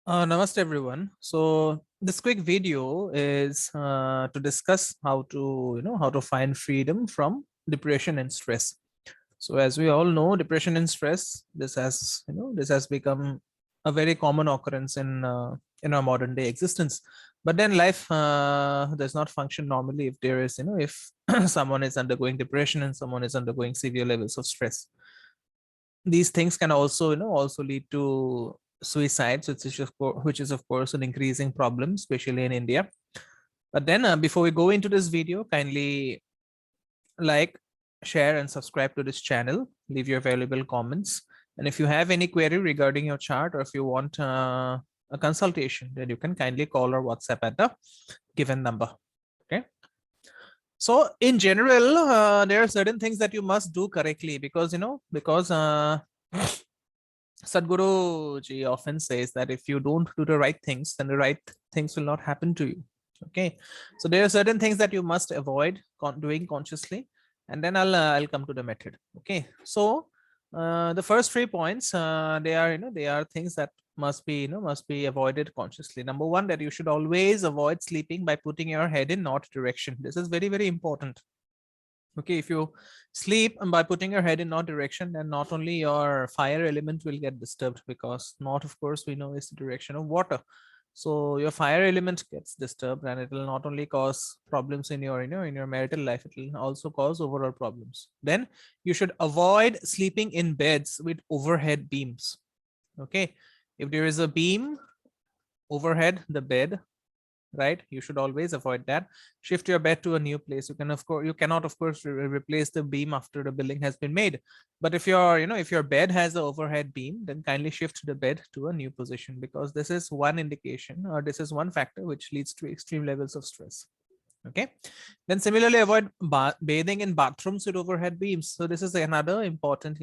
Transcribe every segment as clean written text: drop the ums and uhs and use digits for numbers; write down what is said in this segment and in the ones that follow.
Namaste everyone. So this quick video is to discuss how to how to find freedom from depression and stress. So as we all know, depression and stress, this has become a very common occurrence in our modern day existence. But then life does not function normally if there is if someone is undergoing depression and someone is undergoing severe levels of stress. These things can also also lead to suicides, which is of course an increasing problem, especially in India. But then before we go into this video, kindly like, share and subscribe to this channel, leave your valuable comments, and if you have any query regarding your chart, or if you want a consultation, then you can kindly call or WhatsApp at the given number. Okay, so in general, there are certain things that you must do correctly, because Sadhguru ji often says that if you don't do the right things, then the right things will not happen to you. Okay, so there are certain things that you must avoid doing consciously, and then I'll come to the method. Okay, so the first 3 points, they are things that must be avoided consciously. Number one, that you should always avoid sleeping by putting your head in north direction. This is very, very important. Okay, if you sleep by putting your head in north direction, then not only your fire element will get disturbed, because north, of course, we know is the direction of water. So your fire element gets disturbed, and it will not only cause problems in your in your marital life, it will also cause overall problems. Then you should avoid sleeping in beds with overhead beams. Okay, if there is a beam overhead the bed, right, you should always avoid that. Shift your bed to a new place. You cannot of course replace the beam after the building has been made, but if if your bed has the overhead beam, then kindly shift the bed to a new position, because this is one indication, or this is one factor which leads to extreme levels of stress. Okay, then similarly, avoid bathing in bathrooms with overhead beams. So this is another important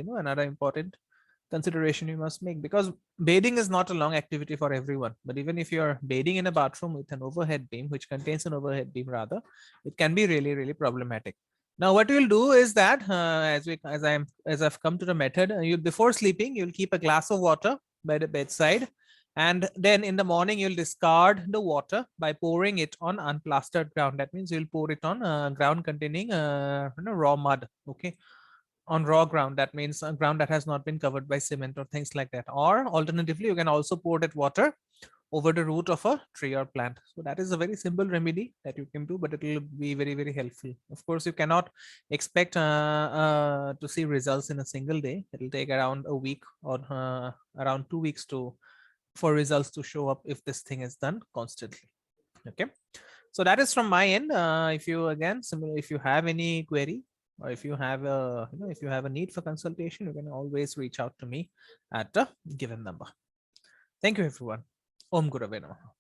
consideration you must make, because bathing is not a long activity for everyone. But even if you're bathing in a bathroom with an overhead beam, which contains an overhead beam rather, it can be really, really problematic. Now what you'll do is that as I've come to the method, you, before sleeping, you'll keep a glass of water by the bedside, and then in the morning you'll discard the water by pouring it on unplastered ground. That means you'll pour it on ground containing raw mud. Okay, on raw ground. That means a ground that has not been covered by cement or things like that. Or alternatively, you can also pour that water over the root of a tree or plant. So that is a very simple remedy that you can do, but it will be very, very helpful. Of course, you cannot expect to see results in a single day. It will take around a week, or around 2 weeks for results to show up if this thing is done constantly. Okay, so that is from my end. If you, again, similar, if you have any query, or if you have a if you have a need for consultation, you can always reach out to me at a given number. Thank you everyone. Om Gurave Namaha.